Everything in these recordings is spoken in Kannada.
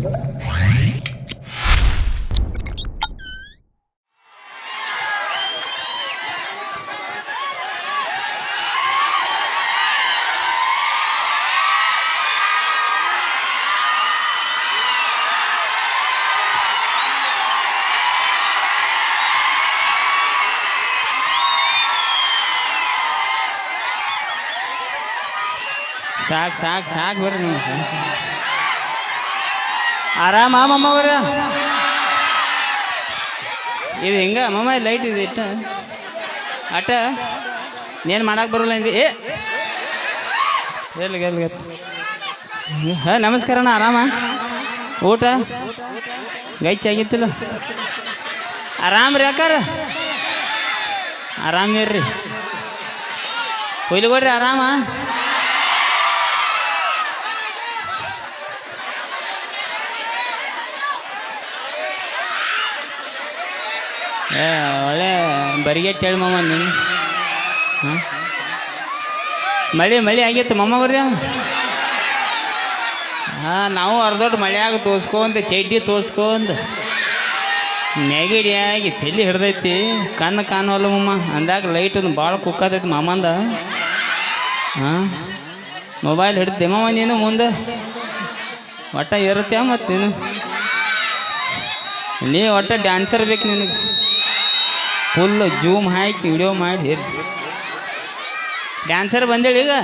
ಸಾಕು ಸಾಕು ಸಾಕು ಬರ್ರಿ ನೀವು ಆರಾಮ ಮಮ್ಮ ಅವ್ರ ಇದು ಹಿಂಗ ಮಮ್ಮ ಲೈಟ್ ಇದೆ ಇಟ್ಟ ಅಟ ಏನು ಮಾಡಕ್ಕೆ ಬರೋಲ್ಲ ಅಂದಿ ಎಲ್ಲಿ ಹಾಂ ನಮಸ್ಕಾರ ಅಣ್ಣ ಆರಾಮ ಊಟ ಗೈಚ್ ಆಗಿತ್ತಿಲ್ಲ ಆರಾಮ ರೀ ಅಕ್ಕಾರ ಆರಾಮಿರ್ರಿ ಕೊಯ್ಲಿಗೊಡ್ರಿ ಆರಾಮ ಒಳ್ಳೆ ಬರಿಗೆಟ್ಟು ಹೇಳಿ ಮಮ್ಮ ನೀನು ಹಾಂ ಮಳೆ ಆಗೈತೆ ಮಮ್ಮಗ್ರಿ ಹಾಂ ನಾವು ಅರ್ಧೊಟ್ಟು ಮಳೆಯಾಗ ತೋಸ್ಕೊಂತ ಚಡ್ಡಿ ತೋಸ್ಕೊಂತ ನೆಗಡಿಯಾಗಿ ತಲೆ ಹಿಡ್ದೈತಿ ಕಣ್ಣು ಕಾಣವಲ್ಲ ಮಮ್ಮ ಅಂದಾಗ ಲೈಟ್ ಒಂದು ಭಾಳ ಕುಕ್ಕತೈತಿ ಮಾಮಂದ ಹಾಂ ಮೊಬೈಲ್ ಹಿಡ್ದೆ ಮಮ್ಮ ನೀನು ಮುಂದೆ ಒಟ್ಟ ಇರುತ್ತೆ ಮತ್ತು ನೀ ಒಟ್ಟ ಡ್ಯಾನ್ಸರ್ ಬೇಕು ನಿನಗೆ ಫುಲ್ ಜೂಮ್ ಹಾಕಿ ವಿಡಿಯೋ ಮಾಡಿ ಡ್ಯಾನ್ಸರ್ ಬಂದೇಳಿ ಈಗ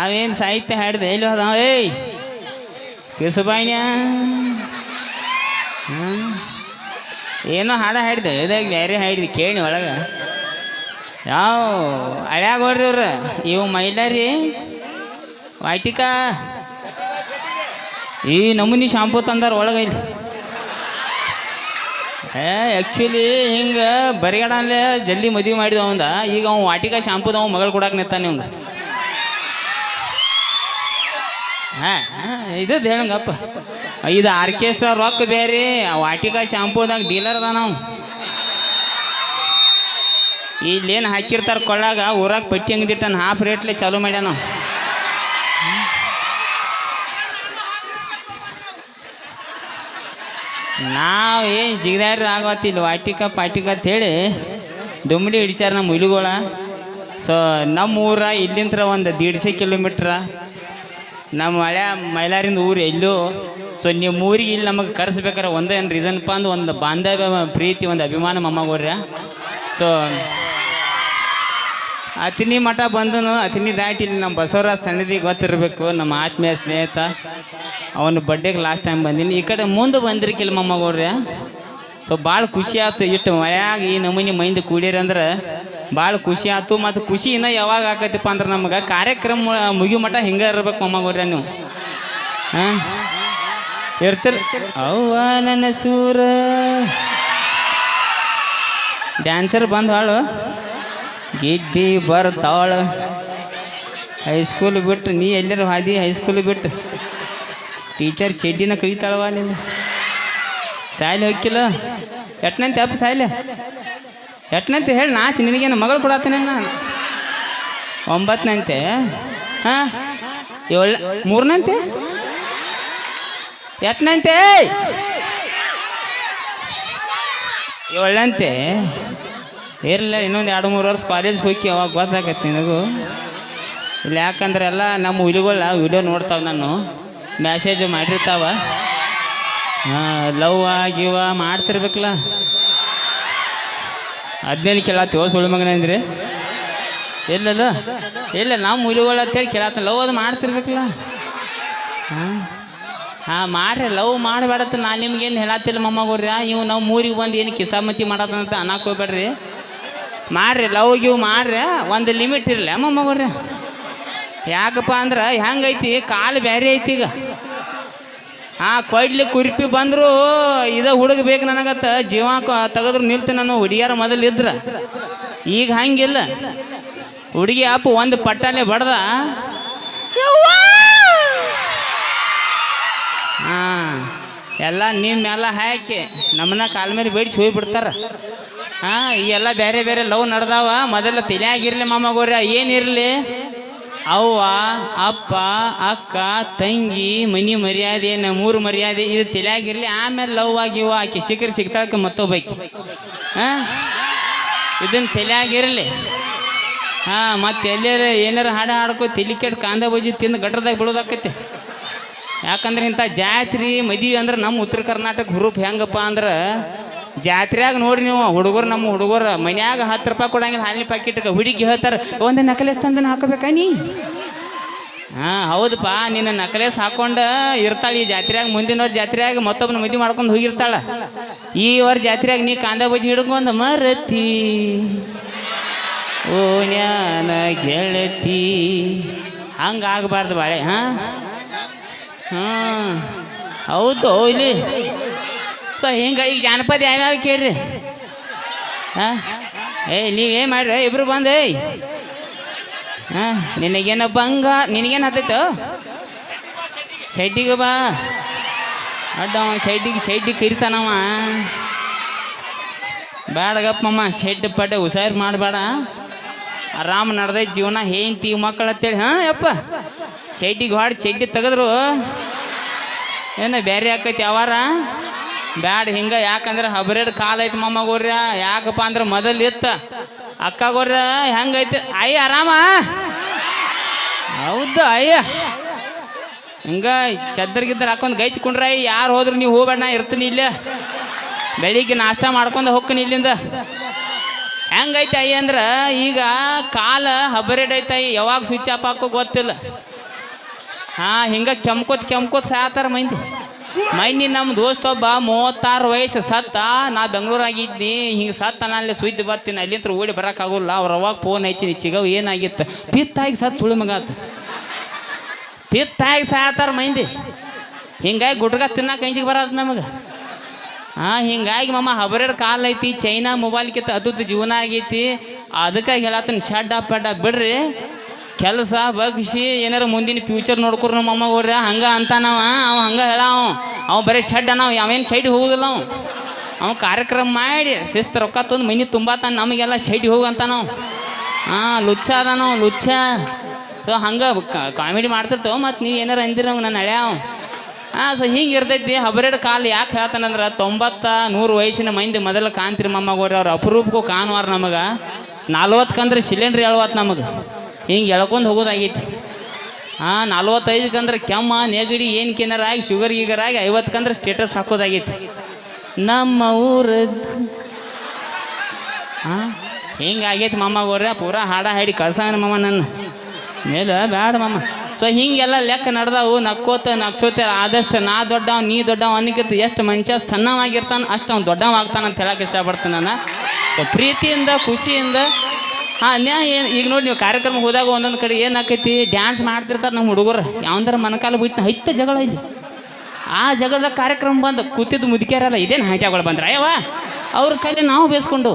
ಅವೇನು ಸಾಹಿತ್ಯ ಹಾಡಿದೆ ಎಲ್ಲಿ ಹೋದ ಏಯ್ ಕಿಸುಬಾಯಿನ್ಯಾ ಏನೋ ಹಾಡು ಹಾಡಿದೆ ಇದಾಗ ಬೇರೆ ಹಾಡಿದೆ ಕೇಳಿ ಒಳಗೆ ಯಾವ ಹಳ್ಯಾಗ ನೋಡ್ರಿ ಇವ್ರು ಇವು ಮೈಲಾರಿ ವಾಟಿಕಾ ಈ ನಮೂನಿ ಶಾಂಪೂ ತಂದಾರ ಒಳಗೆ ಇಲ್ಲಿ ಆ್ಯಕ್ಚುಲಿ ಹಿಂಗೆ ಬರಿಗಡಲ್ಲೇ ಜಲ್ದಿ ಮದುವೆ ಮಾಡಿದ ಅವಂದ ಈಗ ಅವ್ನು ವಾಟಿಕಾ ಶಾಂಪೂದ ಅವ್ನು ಮಗಳು ಕೊಡಕ್ಕೆ ನಿಂತಾನೆ ಅವಂಗ ಹಾಂ ಇದ್ದದ್ದು ಹೇಳಂಗಪ್ಪ ಇದು ಆರ್ಕೆಸ್ಟ್ರಾ ರೊಕ್ಕ ಬೇರೆ ವಾಟಿಕಾ ಶಾಂಪೂದಾಗ ಡೀಲರ್ ಅದ ನಾವು ಇಲ್ಲೇನು ಹಾಕಿರ್ತಾರೆ ಕೊಳ್ಳಾಗ ಊರಾಗ ಪಟ್ಟಿ ಅಂಗಡಿ ಇಟ್ಟಾನ ಹಾಫ್ ರೇಟ್ಲೆ ಚಾಲೂ ಮಾಡ್ಯಾನ ನಾವು ನಾವು ಏನು ಜಿಗದಾಡ್ರಿ ಆಗತ್ತಿಲ್ಲ ವಾಟಿಕ ಪಾಟಿಕ ಅಂಥೇಳಿ ದುಮ್ಮಿಡಿ ಹಿಡಿಸ್ಯಾರ ನಮ್ಮ ಹುಲಿಗೋಳ ಸೊ ನಮ್ಮ ಊರ ಇಲ್ಲಿಂದ ಒಂದು 150 ಕಿಲೋಮೀಟ್ರ ನಮ್ಮ ಹಳೆ ಮೈಲಾರಿಂದ ಊರು ಎಲ್ಲೋ ಸೊ ನಿಮ್ಮ ಊರಿಗೆ ಇಲ್ಲಿ ನಮಗೆ ಕರೆಸ್ಬೇಕಾರೆ ಒಂದೇನು ರೀಸನ್ಪ ಅಂದು ಒಂದು ಬಾಂಧವ್ಯ ಪ್ರೀತಿ ಒಂದು ಅಭಿಮಾನ ಮಮ್ಮಗೋರ್ಯ ಸೊ ಅತಿನಿ ಮಠ ಬಂದನು ಅತಿನಿ ದಾಟಿ ಇಲ್ಲಿ ನಮ್ಮ ಬಸವರಾಜ್ ಸನ್ನಿಧಿಗೆ ಗೊತ್ತಿರಬೇಕು ನಮ್ಮ ಆತ್ಮೀಯ ಸ್ನೇಹಿತ ಅವನ ಬರ್ಡೇಗೆ ಲಾಸ್ಟ್ ಟೈಮ್ ಬಂದೀನಿ ಈ ಕಡೆ ಮುಂದೆ ಬಂದಿರ್ಕಿಲ್ಲ ಮಮ್ಮಗೋರ್ಯ ಸೊ ಭಾಳ ಖುಷಿ ಆಯ್ತು ಇಟ್ಟು ಮಳೆಯಾಗ ಈ ನಮೂನಿ ಮೈಂದು ಕೂಡಿರಿ ಅಂದ್ರೆ ಭಾಳ ಖುಷಿ ಆಯ್ತು ಮತ್ತು ಖುಷಿಯಿಂದ ಯಾವಾಗ ಆಕೈತಿಪ್ಪ ಅಂದ್ರೆ ನಮ್ಗೆ ಕಾರ್ಯಕ್ರಮ ಮುಗಿ ಮಠ ಹಿಂಗೆ ಇರ್ಬೇಕು ಮಮ್ಮಗೋರ್ಯ ನೀವು ಹಾಂ ಇರ್ತಿರ ಅವ್ವ ನನ್ನ ಸೂರ ಡ್ಯಾನ್ಸರ್ ಬಂದು ಹಾಳು ಗಿಡ್ಡಿ ಬರ್ತಾಳ ಹೈಸ್ಕೂಲ್ ಬಿಟ್ಟು ನೀ ಎಲ್ಲರೂ ಹಾದಿ ಹೈಸ್ಕೂಲ್ ಬಿಟ್ಟು ಟೀಚರ್ ಚಡ್ಡಿನ ಕಲಿತಾಳವ ನೀನು ಸಾಯ್ಲಿ ಹೋಗಿಲ್ಲ ಎಟ್ಟನಂತೆ ಅಪ್ಪ ಸಾಯ್ಲೆ ಎಟ್ಟನಂತೆ ಹೇಳಿ ನಾಚಿ ನಿನಗೇನು ಮಗಳು ಕೊಡತ್ತೇನೆ ನಾನು 9ನಂತೆ ಹಾಂ 3ನಂತೆ ಎಟ್ಟನಂತೆ 7ನಂತೆ ಇರಲಿಲ್ಲ ಇನ್ನೊಂದು 2-3 ವರ್ಷ ಕಾಲೇಜ್ಗೆ ಹೋಗಿ ಅವಾಗ ಗೊತ್ತಾಗತ್ತೆ ನಿನಗೂ ಇಲ್ಲಿ ಯಾಕಂದ್ರೆ ಎಲ್ಲ ನಮ್ಮ ಹುಲಿಗಳ ವಿಡಿಯೋ ನೋಡ್ತಾವೆ ನಾನು ಮೆಸೇಜ್ ಮಾಡಿರ್ತಾವ ಲವ್ ಆಗಿವ ಮಾಡ್ತಿರ್ಬೇಕಲ್ಲ ಅದ್ನೇನು ಕೇಳತ್ತೀವೋ ಸುಳ್ಳು ಮಗನ ಅಂದ್ರೆ ಎಲ್ಲಲ್ಲ ಇಲ್ಲ ನಮ್ಮ ಹುಲಿಗಳ ಅಂತೇಳಿ ಕೇಳತ್ತ ಲವ್ ಅದು ಮಾಡ್ತಿರ್ಬೇಕಲ್ಲ ಹಾಂ ಮಾಡ್ರಿ ಲವ್ ಮಾಡಬೇಡತ್ತ ನಾನು ನಿಮ್ಗೇನು ಹೇಳತ್ತಿಲ್ಲ ಮಮ್ಮಗೋರ್ಯ ಇವು ನಮ್ಮ ಊರಿಗೆ ಬಂದು ಏನು ಕಿಸಾಮತಿ ಮಾಡತ್ತಂತ ಅನ್ನಕ್ಕೆ ಹೋಗ್ಬೇಡ್ರಿ ಮಾಡ್ರಿ ಲವ್ ಗಿವ್ ಮಾಡ್ರಿ ಒಂದು ಲಿಮಿಟ್ ಇರಲಿ ಮಮ್ಮಗೋರ್ಯ ಯಾಕಪ್ಪ ಅಂದ್ರೆ ಹೆಂಗೈತಿ ಕಾಲು ಬೇರೆ ಐತಿ ಈಗ ಹಾಂ ಕೊಡ್ಲಿ ಕುರಿಪಿ ಬಂದರೂ ಇದ ಹುಡುಗ ಬೇಕು ನನಗತ್ತ ಜೀವ ತೆಗೆದ್ರು ನಿಲ್ತೀನಿ ನಾನು ಹುಡುಗಿಯಾರ ಮೊದಲು ಇದ್ರ ಈಗ ಹಂಗಿಲ್ಲ ಹುಡುಗಿ ಅಪ್ಪ ಒಂದು ಪಟ್ಟಲೆ ಬಡ್ದ ಹಾಂ ಎಲ್ಲ ನಿಮ್ಮೆಲ್ಲ ಹಾಕಿ ನಮ್ಮನ್ನ ಕಾಲ ಮೇಲೆ ಬೇಡಿಸಿ ಹೋಗ್ಬಿಡ್ತಾರ ಹಾಂ ಈಗೆಲ್ಲ ಬೇರೆ ಬೇರೆ ಲವ್ ನಡೆದಾವ ಮೊದಲು ತಲೆಯಾಗಿರಲಿ ಮಾಮಗೋರ್ಯ ಏನಿರಲಿ ಅವ್ವ ಅಪ್ಪ ಅಕ್ಕ ತಂಗಿ ಮನಿ ಮರ್ಯಾದೆ ನಮ್ಮೂರು ಮರ್ಯಾದೆ ಇದು ತಿಳಿಯಾಗಿರ್ಲಿ. ಆಮೇಲೆ ಲವ್ ಆಗಿವ ಆಕೆ ಸಿಗ್ತಾಳಕ್ಕೆ ಮತ್ತೊಬ್ಬಾಕಿ. ಇದನ್ನು ತಿಳಿಯಾಗಿರಲಿ. ಮತ್ತೆ ಎಲ್ಲಾರ ಏನಾರ ಹಾಡು ಹಾಡ್ಕೊ ತಲೆ ಕೆಟ್ಟು ಕಾಂದ ಬಜ್ಜಿ ತಿಂದು ಗಟ್ರದಾಗ ಬಿಡೋದಾಕೈತಿ. ಯಾಕಂದ್ರೆ ಇಂಥ ಜಾತ್ರೆ ಮದುವೆ ಅಂದ್ರೆ ನಮ್ಮ ಉತ್ತರ ಕರ್ನಾಟಕ ಹುರುಪ್ ಹೆಂಗಪ್ಪ ಅಂದ್ರೆ ಜಾತ್ರೆಯಾಗ ನೋಡ್ರಿ ನೀವು ಹುಡುಗರು, ನಮ್ಮ ಹುಡುಗರು ಮನ್ಯಾಗ 10 ರೂಪಾಯಿ ಕೊಡಂಗಿಲ್ಲ ಹಾಲಿನ ಪ್ಯಾಕೆಟ್ಗೆ. ಹುಡುಗಿ ಹೇಳ್ತಾರೆ ಒಂದು ನಕಲೇಸ್ ತಂದನ ಹಾಕೋಬೇಕಾ ನೀ? ಹೌದಪ್ಪ, ನಿನ್ನ ನಕಲೇಸ್ ಹಾಕೊಂಡು ಇರ್ತಾಳೆ ಈ ಜಾತ್ರೆಯಾಗ. ಮುಂದಿನವ್ರ ಜಾತ್ರೆಯಾಗ ಮತ್ತೊಬ್ಬನ ಮದುವೆ ಮಾಡ್ಕೊಂಡು ಹೋಗಿರ್ತಾಳೆ. ಈ ವರ್ಷ ಜಾತ್ರೆಯಾಗ ನೀ ಕಾಂದ ಬಜ್ಜಿ ಹಿಡ್ಕೊಂಡು ಮರತಿ ಓ ನ್ಯಾನ ಗೆಳತಿ ಹಂಗಾಗಬಾರ್ದು ಬಾಳೆ. ಹೌದು ಇಲ್ಲಿ. ಸೊ ಹಿಂಗೆ ಈಗ ಜಾನಪದ ಯಾವ್ಯಾವ ಕೇಳ್ರಿ. ನೀವೇನು ಮಾಡ್ರಿ ಇಬ್ರು ಬಂದು ನಿನಗೇನ ನಿನಗೇನು ಹತ್ತೈತೋ ಶೆಡ್ಡಿಗೆ ಬಾ ಅಡ್ಡ ಶೆಡ್ಡಿಗೆ ಕರಿತಾನವ. ಬೇಡಗಪ್ಪಮ್ಮ ಶೆಡ್ ಪಡ್ಡ ಹುಷಾರು ಮಾಡಬೇಡ. ಆರಾಮ್ ನಡ್ದೈತೆ ಜೀವನ, ಹೆಂಡ್ತಿ ಮಕ್ಕಳು ಅಂತೇಳಿ. ಯಪ್ಪ ಶೆಡ್ಡಿಗೆ ಹೊಡ್ ಚಡ್ಡಿ ತೆಗೆದ್ರು ಏನು ಬೇರೆ ಆಕೈತಿ ಯಾವಾರ ಬ್ಯಾಡ ಹಿಂಗೆ. ಯಾಕಂದ್ರೆ ಹಬ್ರೇಡ್ ಕಾಲ ಐತಿ ಮೊಮ್ಮಗೋರ್ಯ. ಯಾಕಪ್ಪ ಅಂದ್ರೆ ಮೊದಲು ಇತ್ತು ಅಕ್ಕಗೋರ್ಯ ಹೆಂಗೈತಿ ಅಯ್ಯ ಆರಾಮ. ಹೌದು ಅಯ್ಯ ಹಿಂಗೆ ಚದ್ದರ್ಗಿದ್ದರ್ ಹಾಕೊಂಡು ಗೈಚ್ಕೊಂಡ್ರ ಯಾರು ಹೋದ್ರು ನೀವು ಹೋಗ್ಬೇಡ, ನಾ ಇರ್ತೀನಿ ಇಲ್ಲೇ. ಬೆಳಿಗ್ಗೆ ನಾಷ್ಟ ಮಾಡ್ಕೊಂಡು ಹೋಗ್ತೀನಿ ಇಲ್ಲಿಂದ. ಹೆಂಗೈತೆ ಅಯ್ಯ ಅಂದ್ರೆ ಈಗ ಕಾಲ ಹಬರೇಡ್ ಐತೆ, ಯಾವಾಗ ಸ್ವಿಚ್ ಆಫ್ ಹಾಕೋ ಗೊತ್ತಿಲ್ಲ. ಹಿಂಗೆ ಕೆಮ್ಕೋತ್ ಸಾತಾರ ಮೈನಿ ನಮ್ಮ ದೋಸ್ತ ಒಬ್ಬ 36 ವಯಸ್ಸು ಸತ್ತ. ನಾ ಬೆಂಗಳೂರಾಗಿದ್ನಿ. ಹಿಂಗೆ ಸತ್ತ ನಾನು ಸುದ್ದಿ ಬರ್ತೀನಿ. ಅಲ್ಲಿಂತ್ರ ಓಡಿ ಬರೋಕ್ಕಾಗೋಲ್ಲ. ಅವ್ರು ಅವಾಗ ಫೋನ್ ಹಚ್ಚಿ ಚಿಗವ್ ಏನಾಗಿತ್ತು ಪಿತ್ತಾಗಿ ಸತ್ತು ಸುಳಿ ಮಗಾತ ಪಿತ್ತಾಗಿ ಸಾತಾರ ಹಿಂಗಾಗಿ ಗುಟ್ಗ ತಿನ್ನಕ್ಕೆ ಅಂಜಿಗೆ ಬರೋದು ನಮಗೆ. ಹಿಂಗಾಗಿ ಮಮ್ಮ ಹಬರೇಡ್ ಕಾಲ ಐತಿ. ಚೈನಾ ಮೊಬೈಲ್ಕಿತ್ತ ಅದುದ್ದು ಜೀವನ ಆಗೈತಿ. ಅದಕ್ಕಾಗಿ ಹೇಳತ್ತನ ಶಡ್ಡ ಪಡ್ಡ ಬಿಡ್ರಿ, ಕೆಲಸ ಬಗ್ಸಿ ಏನಾರ ಮುಂದಿನ ಫ್ಯೂಚರ್ ನೋಡ್ಕೊರು. ನಮ್ಮ ಅಮ್ಮ ಹೋಗ್ರಿ ಹಂಗೆ ಅಂತಾನವ. ಅವ ಹಂಗೆ ಅವ ಬರೀ ಶೆಡ್ ನಾವು ಅವೇನು ಸೈಡ್ ಹೋಗುದಿಲ್ಲ. ಅವ ಕಾರ್ಯಕ್ರಮ ಮಾಡಿ ಶಿಸ್ತು ರೊಕ್ಕ ತಂದು ಮನೆ ತುಂಬಾತಾನ. ನಮಗೆಲ್ಲ ಸೈಡ್ ಹೋಗಂತ ನಾವು ಲುಚ್ಚ ಅದ ನಾವು ಲುಚ್ಚ. ಸೊ ಹಂಗೆ ಕಾಮಿಡಿ ಮಾಡ್ತಿರ್ತೇವೆ. ಮತ್ತು ನೀವು ಏನಾರು ಅಂದಿರ ನನ್ನ ಹಳ್ಯಾವ. ಸೊ ಹಿಂಗೆ ಇರ್ತೈತಿ ಹಬರೇಡ್ ಕಾಲ. ಯಾಕೆ ಹೇಳ್ತಾನಂದ್ರೆ 90-100 ವಯಸ್ಸಿನ ಮಂದಿ ಮೊದಲು ಕಾಣ್ತಿರಿ ಮೊಮ್ಮಗೋರಿ. ಅವ್ರು ಅಪರೂಪಕ್ಕೂ ಕಾಣುವಾರ ನಮಗೆ. 40 ಸಿಲಿಂಡ್ರ್ ಎಳ್ವತ್ತು ನಮಗೆ. ಹಿಂಗೆ ಎಳ್ಕೊಂಡು ಹೋಗೋದಾಗೈತಿ. 45 ಕೆಮ್ಮ ನೆಗಡಿ ಏನು ಕೇನಾರ ಆಗಿ ಶುಗರ್ ಗೀಗರ್ ಆಗಿ 50 ಸ್ಟೇಟಸ್ ಹಾಕೋದಾಗೈತಿ ನಮ್ಮ ಊರದ್ದು. ಹಿಂಗಾಗೈತಿ ಮಮ್ಮಗೋರ್ಯ. ಪೂರಾ ಹಾಡ ಹಾಡಿ ಕಳ್ಸಾನ ಮಮ್ಮ ನನ್ನ ಮೇಲೆ ಬ್ಯಾಡ ಮಮ್ಮ. ಸೊ ಹಿಂಗೆಲ್ಲ ಲೆಕ್ಕ ನಡೆದವು. ನಗ್ಸೋತೆ ಆದಷ್ಟು ನಾ ದೊಡ್ಡವ ನೀ ದೊಡ್ಡವ ಅನ್ನಕ್ಕಿಂತ ಎಷ್ಟು ಮನುಷ್ಯ ಸಣ್ಣವಾಗಿರ್ತಾನೆ ಅಷ್ಟು ಅವ್ನು ದೊಡ್ಡವ ಆಗ್ತಾನಂತ ಹೇಳಕ್ಕೆ ಇಷ್ಟಪಡ್ತೀನಿ ನಾನು. ಸೊ ಪ್ರೀತಿಯಿಂದ ಖುಷಿಯಿಂದ ಏನು ಈಗ ನೋಡಿ ನೀವು ಕಾರ್ಯಕ್ರಮಕ್ಕೆ ಹೋದಾಗ ಒಂದೊಂದು ಕಡೆ ಏನಾಕೈತಿ ಡ್ಯಾನ್ಸ್ ಮಾಡ್ತಿರ್ತಾರೆ ನಮ್ಮ ಹುಡುಗರು. ಯಾವಂದ್ರೆ ಮನಕಾಲ ಬಿಟ್ಟು ಹೈತ ಜಗಳ ಇಲ್ಲಿ. ಆ ಜಗಳದಾಗ ಕಾರ್ಯಕ್ರಮ ಬಂದು ಕೂತಿದ್ದು ಮುದುಕ್ಯಾರಲ್ಲ ಇದೇನು ಹೈಟ್ಯಾಗಳು ಬಂದ್ರೆ ಅಯ್ಯವ ಅವ್ರ ಕೈಲಿ ನಾವು ಬೇಸ್ಕೊಂಡು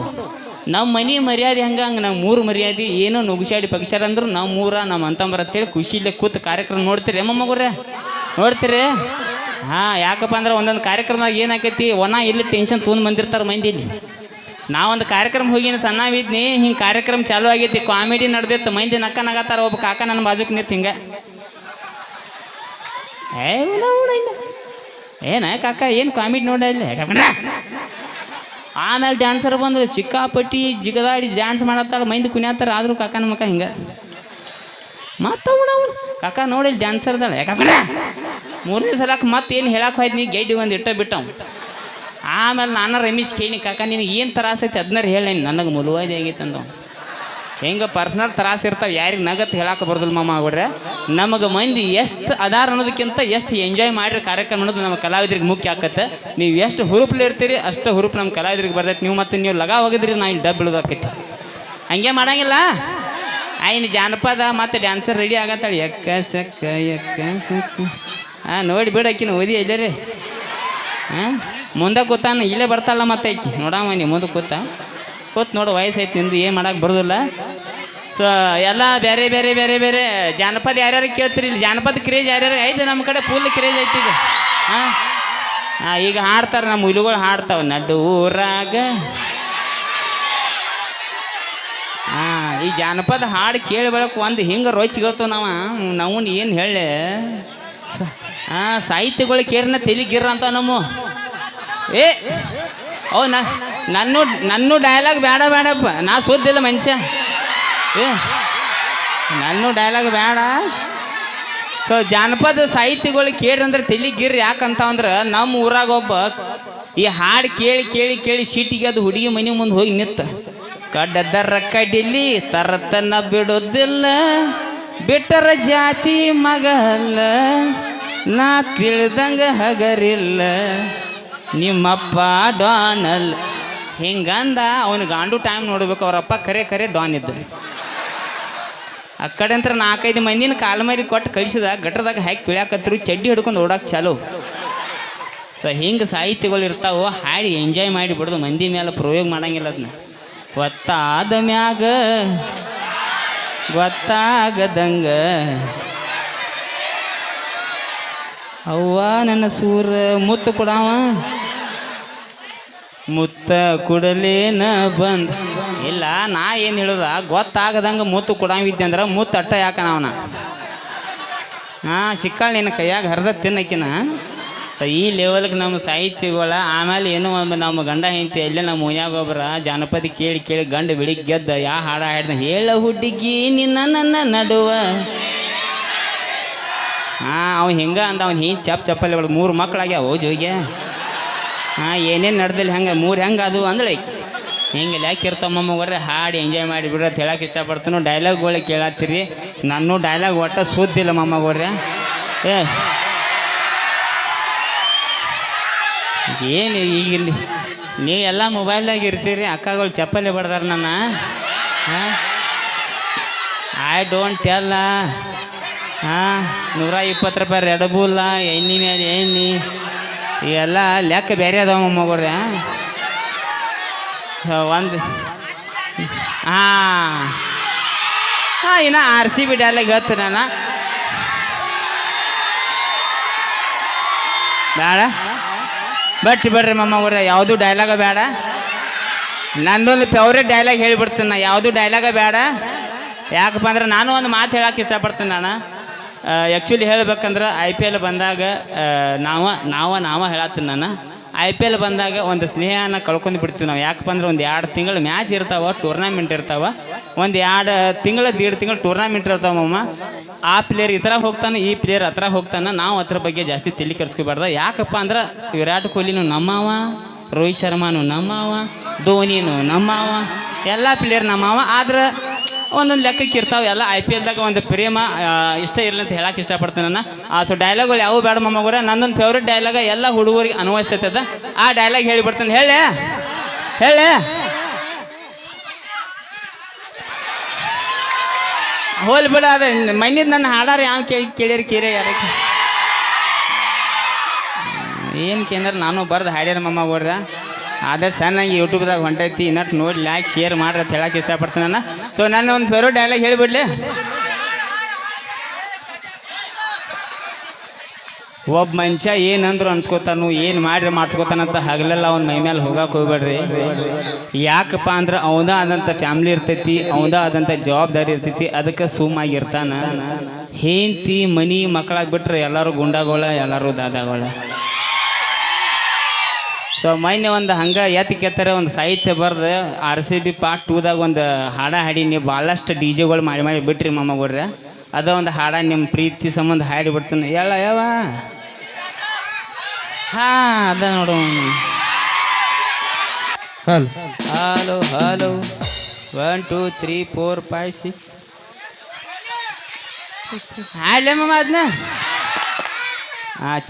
ನಮ್ಮ ಮನೆ ಮರ್ಯಾದೆ ಹಂಗೆ ನಮ್ಮ ಮೂರು ಮರ್ಯಾದೆ ಏನೋ ನುಗ್ಸಾಡಿ ಪಕ್ಷಾರ ಅಂದ್ರೆ ನಮ್ಮ ಅಂತಂಬರ ಅಂತೇಳಿ ಖುಷಿಲೇ ಕೂತು ಕಾರ್ಯಕ್ರಮ ನೋಡ್ತೀರಿ ಮೊಮ್ಮಗೋರ್ರೆ ನೋಡ್ತೀರಿ. ಯಾಕಪ್ಪ ಅಂದ್ರೆ ಒಂದೊಂದು ಕಾರ್ಯಕ್ರಮದಾಗ ಏನಾಕೈತಿ ಇಲ್ಲಿ ಟೆನ್ಷನ್ ತೊಗೊಂಡು ಬಂದಿರ್ತಾರೆ ಮಂದಿ. ಇಲ್ಲಿ ನಾವೊಂದು ಕಾರ್ಯಕ್ರಮ ಹೋಗಿನ ಸಣ್ಣವಿದ್ನಿ. ಹಿಂಗೆ ಕಾರ್ಯಕ್ರಮ ಚಾಲೂ ಆಗೈತಿ, ಕಾಮಿಡಿ ನಡೆದಿತ್ತು. ಮಂದಿ ನಗತ್ತಾರ. ಒಬ್ಬ ಕಾಕ ನನ್ನ ಬಾಜುಕ್ ನಿಂತು ಹಿಂಗೆ ಏನ ಕಾಕ ಏನು ಕಾಮಿಡಿ ನೋಡ ಇಲ್ಲಿ. ಆಮೇಲೆ ಡ್ಯಾನ್ಸರ್ ಬಂದು ಚಿಕ್ಕಾಪಟ್ಟಿ ಜಿಗದಾಡಿ ಡ್ಯಾನ್ಸ್ ಮಾಡತ್ತಾಳ. ಮಂದಿ ಕುಣಿಯತ್ತಾರ. ಆದರೂ ಕಾಕನ ಮಕ್ಕ ಹಿಂಗೆ ಮತ್ತವನು ಕಾಕ ನೋಡಿ ಡ್ಯಾನ್ಸರ್ ಅದಾಳ. ಯಾಕಂದ್ರೆ 3ನೇ ಸಲಕ್ಕೆ ಮತ್ತೆ ಏನು ಹೇಳಕ್ಕೆ ಹೋಯ್ತು ನೀ ಗೈಡಿಗೆ ಒಂದು ಬಿಟ್ಟವು. ಆಮೇಲೆ ನಾನು ರಮೇಶ್ ಕೇಳಿ ಕಾಕ ನಿನಗೆ ಏನು ತ್ರಾಸೈತಿ ಅದನ್ನಾರು ಹೇಳಿ. ನನಗೆ ಮುಲುವಾದಿ ಆಗೈತೆ ಅಂದವ. ಹೆಂಗೆ ಪರ್ಸ್ನಲ್ ತ್ರಾಸ ಇರ್ತಾವೆ ಯಾರಿಗೆ ನಗತ್ತು ಹೇಳಕ್ಕೆ ಬರೋದಿಲ್ಲ ಮಾಮ ಆಗ್ಬಿಡ್ರೆ. ನಮಗೆ ಮಂದಿ ಎಷ್ಟು ಅದಾರ ಅನ್ನೋದಕ್ಕಿಂತ ಎಷ್ಟು ಎಂಜಾಯ್ ಮಾಡಿರಿ ಕಾರ್ಯಕ್ರಮ ಅನ್ನೋದು ನಮ್ಮ ಕಲಾವಿದ್ರಿಗೆ ಮುಖ್ಯ ಆಕತ್ತೆ. ನೀವು ಎಷ್ಟು ಹುರುಪ್ಲಿ ಇರ್ತೀರಿ ಅಷ್ಟು ಹುರುಪು ನಮ್ಮ ಕಲಾವಿದ್ರಿಗೆ ಬರ್ತೈತೆ. ನೀವು ಲಗ ಹೋಗಿದ್ರಿ ನಾವು ಇಲ್ಲಿ ಡಬ್ ಬಿಡೋದಾಕೈತಿ. ಹಂಗೆ ಮಾಡೋಂಗಿಲ್ಲ. ಇನ್ನು ಜಾನಪದ ಮತ್ತು ಡ್ಯಾನ್ಸರ್ ರೆಡಿ ಆಗತ್ತಾಳೆ. ಎಕ್ಕ ಸಕ್ಕ ನೋಡಿ ಬಿಡಕ್ಕಿನ ಓದಿ ಎಲ್ಲೇ ಮುಂದೆ ಕೂತಾನ ಇಲ್ಲೇ ಬರ್ತಾಳ. ಮತ್ತೆ ಆಕಿ ನೋಡಮ್ಮ ನೀವು ಮುಂದೆ ಕೂತ್ ನೋಡು ವಯಸ್ಸೈತಿ ನಿಂದು ಏನು ಮಾಡಕ್ಕೆ ಬರೋದಿಲ್ಲ. ಸೊ ಎಲ್ಲ ಬೇರೆ ಬೇರೆ ಬೇರೆ ಬೇರೆ ಜಾನಪದ ಯಾರ್ಯಾರು ಕೇಳ್ತೀರಿ. ಇಲ್ಲಿ ಜಾನಪದ ಕ್ರೇಜ್ ಯಾರ್ಯಾರು ಐತೆ ನಮ್ಮ ಕಡೆ ಫುಲ್ ಕ್ರೇಜ್ ಐತಿ ಈಗ. ಈಗ ಹಾಡ್ತಾರೆ ನಮ್ಮ ಹುಲಿಗಳು ಹಾಡ್ತಾವೆ ನಡು ಊರಾಗ. ಈ ಜಾನಪದ ಹಾಡು ಕೇಳಿ ಬೆಳಕು ಒಂದು ಹಿಂಗೆ ರೋಚಿಗಳ್ತು ನಾವು ಏನು ಹೇಳಿ ಸಾಹಿತ್ಯಗಳು ಕೇರಿನ ತೆಲಿಗಿರ್ರ ಅಂತ ನಮ್ಮ ಏ ಅವು ನನ್ನ ಡೈಲಾಗ್ ಬೇಡ ಬೇಡಪ್ಪ ನಾ ಸುದ್ದಿಲ್ಲ ಮನುಷ್ಯ ಏ ನನ್ನ ಡೈಲಾಗ್ ಬೇಡ. ಸೊ ಜಾನಪದ ಸಾಹಿತ್ಯಗಳು ಕೇಳಿ ಅಂದ್ರೆ ತೆಲಿಗಿರ್ರಿ ಯಾಕಂತ ಅಂದ್ರೆ ನಮ್ಮ ಊರಾಗ ಒಬ್ಬ ಈ ಹಾಡು ಕೇಳಿ ಕೇಳಿ ಕೇಳಿ ಶೀಟಿಗೆ ಅದು ಹುಡುಗಿ ಮನೆ ಮುಂದೆ ಹೋಗಿ ನಿತ್ತ ಕಡ್ಡದರ ಕಡಿಲಿ ತರತನ ಬಿಡೋದಿಲ್ಲ ಬಿಟ್ಟರ ಜಾತಿ ಮಗಲ್ಲ ನಾ ತಿಳಿದಂಗ ಹಗರಿಲ್ಲ ನಿಮ್ಮಪ್ಪ ಡಾನಲ್ ಹಿಂಗಂದ ಅವನು ಗಾಂಡು ಟೈಮ್ ನೋಡ್ಬೇಕು ಅವರಪ್ಪ ಕರೆ ಡಾನ್ ಇದ್ದ. ಆ ಕಡೆ ಅಂತ 4-5 ಮಂದಿನ ಕಾಲ್ಮರಿ ಕೊಟ್ಟು ಕಳಿಸಿದ ಗಟ್ರದಾಗ ಹಾಕಿ ತುಳ್ಯಾಕತ್ರು ಚಡ್ಡಿ ಹಿಡ್ಕೊಂಡು ಓಡಾಕ್ ಚಾಲು. ಸೊ ಹಿಂಗೆ ಸಾಹಿತ್ಯಗಳು ಇರ್ತಾವೆ ಹಾಡಿ ಎಂಜಾಯ್ ಮಾಡಿ ಬಿಡೋದು ಮಂದಿ ಮೇಲೆ ಪ್ರಯೋಗ ಮಾಡಂಗಿಲ್ಲ ಅದನ್ನ. ಗೊತ್ತಾದ ಮ್ಯಾಗ ಗೊತ್ತಾಗದಂಗ ಅವ್ವ ನನ್ನ ಸೂರ ಮುತ್ತು ಕೊಡವ ಮುತ್ತ ಕುಡಲೇನ ಬಂದ ಇಲ್ಲ ನಾ ಏನು ಹೇಳುದ ಗೊತ್ತಾಗದಂಗೆ ಮುತ್ತು ಕೊಡವಿದ್ದೆ ಅಂದ್ರೆ ಮುತ್ತು ಅಟ್ಟ ಯಾಕನ ಅವನ ಸಿಕ್ಕಾಳ ನಿನ್ನ ಕೈಯಾಗ ಹರಿದ ತಿನ್ನಕಿನ. ಸೊ ಈ ಲೆವೆಲ್ಗೆ ನಮ್ಮ ಸಾಹಿತ್ಯಗಳ ಆಮೇಲೆ ಏನೋ ನಮ್ಮ ಗಂಡ ಹೆಂಡತಿ ಎಲ್ಲೇ ನಮ್ಮ ಮನ್ಯಾಗ ಒಬ್ಬರ ಜಾನಪದ ಕೇಳಿ ಕೇಳಿ ಗಂಡ ಬೆಳಿಗ್ಗೆ ಗೆದ್ದ ಯಾ ಹಾಡ ಹಾಡ್ದ ಹೇಳ ಹುಡುಗಿ ನಿನ್ನ ನನ್ನ ನಡುವ ಅವ ಹಿಂಗ ಅಂದ ಅವ್ನು ಹಿಂಗೆ ಚಪ್ಪಲ್ಲಿ 3 ಮಕ್ಕಳಾಗ್ಯಾವ ಜೋಗೆ ಏನೇನು ನಡ್ದಿಲ್ಲ ಹೆಂಗೆ 3 ಹೆಂಗೆ ಅದು ಅಂದ್ರೆ ಹಿಂಗೆ ಯಾಕಿರ್ತಮ್ಮವ್ರೆ ಹಾಡಿ ಎಂಜಾಯ್ ಮಾಡಿ ಬಿಡ್ರಿ ಅಂತ ಹೇಳಕ್ಕೆ ಇಷ್ಟಪಡ್ತಾನು. ಡೈಲಾಗ್ಗಳು ಕೇಳತ್ತೀರಿ ನಾನು ಡೈಲಾಗ್ ಒಟ್ಟ ಸುದ್ದಿಲ್ಲ ಮಮ್ಮವ್ರೆ. ಏನು ಈಗ ನೀವು ಎಲ್ಲ ಮೊಬೈಲ್ದಾಗ ಇರ್ತೀರಿ ಅಕ್ಕಗಳು ಚಪ್ಪಲಿ ಬಡ್ದಾರ ನನ್ನ ಐ ಡೋಂಟ್ ಟೆಲ್ಲ 120 ರೂಪಾಯಿ ರೆಡ್ ಬುಲ್ಲ ಎಣ್ಣೆ ಮೇಲೆ ಎಣ್ಣೆ ಇವೆಲ್ಲ ಲೆಕ್ಕ ಬೇರೆ ಅದಾವ ಮಗುರ್ರೆ. ಒಂದು ಇನ್ನು RCB ಡೈಲಾಗ್ ಹೇಳ್ತೀನಿ ನಾನು ಬೇಡ ಬಿಡ್ರಿ ಮಮ್ಮವ್ರೆ ಯಾವುದು ಡೈಲಾಗ ಬೇಡ. ನಂದೊಂದು ಫೇವ್ರೇಟ್ ಡೈಲಾಗ್ ಹೇಳಿಬಿಡ್ತೀನಿ ನಾ ಯಾವುದು ಡೈಲಾಗ ಬೇಡ. ಯಾಕಪ್ಪ ಅಂದ್ರೆ ನಾನು ಒಂದು ಮಾತು ಹೇಳಕ್ಕೆ ಇಷ್ಟಪಡ್ತೀನಿ ನಾನು. ಆ್ಯಕ್ಚುಲಿ ಹೇಳ್ಬೇಕಂದ್ರೆ IPL ಬಂದಾಗ ನಾವ ಹೇಳತ್ತೀನಿ ನಾನು. IPL ಬಂದಾಗ ಒಂದು ಸ್ನೇಹನ ಕಳ್ಕೊಂಡು ಬಿಡ್ತೀವಿ ನಾವು. ಯಾಕಪ್ಪ ಅಂದ್ರೆ ಒಂದು 2 ತಿಂಗಳು ಮ್ಯಾಚ್ ಇರ್ತಾವೆ ಟೂರ್ನಾಮೆಂಟ್ ಇರ್ತಾವೆ ಒಂದು 2 ತಿಂಗಳು 1.5 ತಿಂಗಳು ಟೂರ್ನಾಮೆಂಟ್ ಇರ್ತಾವಮ್ಮ. ಆ ಪ್ಲೇಯರ್ ಈ ಥರ ಹೋಗ್ತಾನೆ ಈ ಪ್ಲೇಯರ್ ಹತ್ರ ಹೋಗ್ತಾನೆ ನಾವು ಅದ್ರ ಬಗ್ಗೆ ಜಾಸ್ತಿ ತಲೆ ಕೆಡಿಸ್ಕೋಬಾರ್ದು. ಯಾಕಪ್ಪ ಅಂದ್ರೆ ವಿರಾಟ್ ಕೊಹ್ಲಿನೂ ನಮ್ಮವ ರೋಹಿತ್ ಶರ್ಮಾನು ನಮ್ಮವ ಧೋನಿನೂ ನಮ್ಮವ ಎಲ್ಲ ಪ್ಲೇಯರ್ ನಮ್ಮವ. ಆದ್ರೆ ಒಂದೊಂದು ಲೆಕ್ಕಕ್ಕೆ ಇರ್ತಾವೆ ಎಲ್ಲ. IPLದಾಗ ಒಂದು ಪ್ರೇಮ ಇಷ್ಟ ಇರಲಿ ಅಂತ ಹೇಳಕ್ಕೆ ಇಷ್ಟಪಡ್ತೀನಿ ನಾನು. ಸೊ ಡೈಲಾಗ್ಗಳು ಯಾವ ಬೇಡ ಮಮ್ಮಗೂರ ನಂದೊಂದು ಫೇವ್ರೇಟ್ ಡೈಲಾಗ ಎಲ್ಲ ಹುಡುಗರಿಗೆ ಅನ್ವಯಿಸ್ತೈತದ ಆ ಡೈಲಾಗ್ ಹೇಳಿಬಿಡ್ತೀನಿ. ಹೇಳಿ ಹೋಲ್ ಬಿಡ ಅದ ಮಣ್ಣಿದ ನನ್ನ ಹಾಡಾರ ಯಾವ ಕೇಳ್ಯಾರ ಕೇರೆ ಯಾರಕ್ಕೆ ಏನು ಕೇಂದ್ರ ನಾನು ಬರ್ದು ಹಾಡ್ಯಾರ ಮಮ್ಮಗೂರ. ಅದೇ ಸಣ್ಣಂಗೆ ಯೂಟ್ಯೂಬ್ದಾಗ ಹೊಂಟೈತಿ ಇನ್ನಟ್ಟು ನೋಡಿ ಲೈಕ್ ಶೇರ್ ಮಾಡ್ರಿ ಅಂತ ಹೇಳಕ್ಕೆ ಇಷ್ಟಪಡ್ತೀನಿ ನಾನು. ಸೊ ನನ್ನ ಒಂದು ಫೇವ್ರೇಟ್ ಡೈಲಾಗ್ ಹೇಳಿಬಿಡ್ಲಿ. ಒಬ್ಬ ಮನುಷ್ಯ ಏನಂದ್ರು ಅನ್ಸ್ಕೋತಾನು ಏನು ಮಾಡ್ರಿ ಮಾಡಿಸ್ಕೋತಾನಂತ ಹಗಲೆಲ್ಲ ಅವ್ನ ಮೈ ಮೇಲೆ ಹೋಗಕ್ಕೆ ಹೋಗ್ಬೇಡ್ರಿ. ಯಾಕಪ್ಪ ಅಂದ್ರೆ ಅವನ ಆದಂಥ ಫ್ಯಾಮ್ಲಿ ಇರ್ತೈತಿ ಅವನ ಆದಂಥ ಜವಾಬ್ದಾರಿ ಇರ್ತೈತಿ ಅದಕ್ಕೆ ಸುಮ್ಮಾಗಿರ್ತಾನ. ಹೆಂಡತಿ ಮನಿ ಮಕ್ಕಳಾಗಿ ಬಿಟ್ರೆ ಎಲ್ಲರೂ ಗುಂಡಾಗೋಳ ಎಲ್ಲರೂ ದಾದಾಗೋಳ. ಸೊ ಮೊನ್ನೆ ಒಂದು ಹಂಗೆ ಎತ್ತರ ಒಂದು ಸಾಹಿತ್ಯ ಬರ್ದು RCB ಪಾರ್ಟ್ 2ದಾಗ ಒಂದು ಹಾಡ ಹಾಡಿ ನೀವು ಭಾಳಷ್ಟು DJಗಳು ಮಾಡಿ ಬಿಟ್ರಿ ಮಮ್ಮಗೂಡ್ರೆ. ಅದ ಒಂದು ಹಾಡ ನಿಮ್ಮ ಪ್ರೀತಿ ಸಂಬಂಧ ಹಾಡಿ ಬಿಡ್ತೀನಿ ಯಾವ ಅದ ನೋಡು. ಹಲೋ 1 2 3 4 5 6 ಹಾಡ್ಲೆ ಮಮ್ಮ ಅದನ್ನ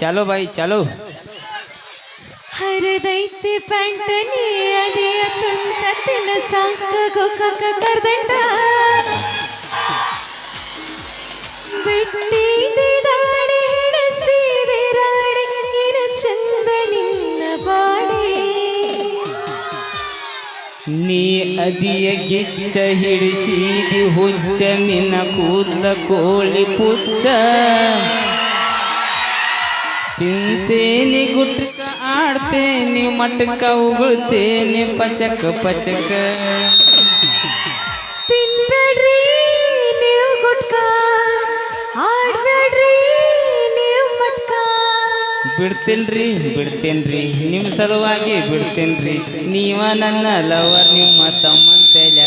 ಚಲೋ ಬಾಯಿ ಚಲೋ. ಹರದೈತಿ ಪ್ಯಾಂಟನಿ ಅದಿಯ ತುಂಟ ತಿನ್ನ ಸಾಕ ಗೋಕಾಕ ಕರ್ದಂಡ ಬಿಟ್ಟಿದೆ ದಾಡಿ ಹಿಡಿಸಿದೆ ರಾಡಿ ಇನ ಚಂದ ನಿನ್ನ ಬಾಡಿ ನೀ ಅದಿಯ ಗಿಚ್ಚ ಹಿಡಿಸಿದಿ ಹುಚ್ಚ ನಿನ್ನ ಕೂದಲ ಕೋಳಿ ಪುಚ್ಚ ತಿಂತೇನೆ ಗುಟ್ಕ ಆಡ್ತೇನೆ ಮಟಕ ಉಗುಳ್ತೇನೆ ಪಚಕ ತಿನ್ಬೇಡ ಬಿಡ್ತೇನ್ರಿ ಬಿಡ್ತೇನ್ರಿ ನಿಮ್ಮ ಸಲುವಾಗಿ ಬಿಡ್ತೇನ್ರಿ ನೀವ ನನ್ನ ಲವರ್ ನಿಮ್ಮ ತಮ್ಮಂತೆಲ್ಲ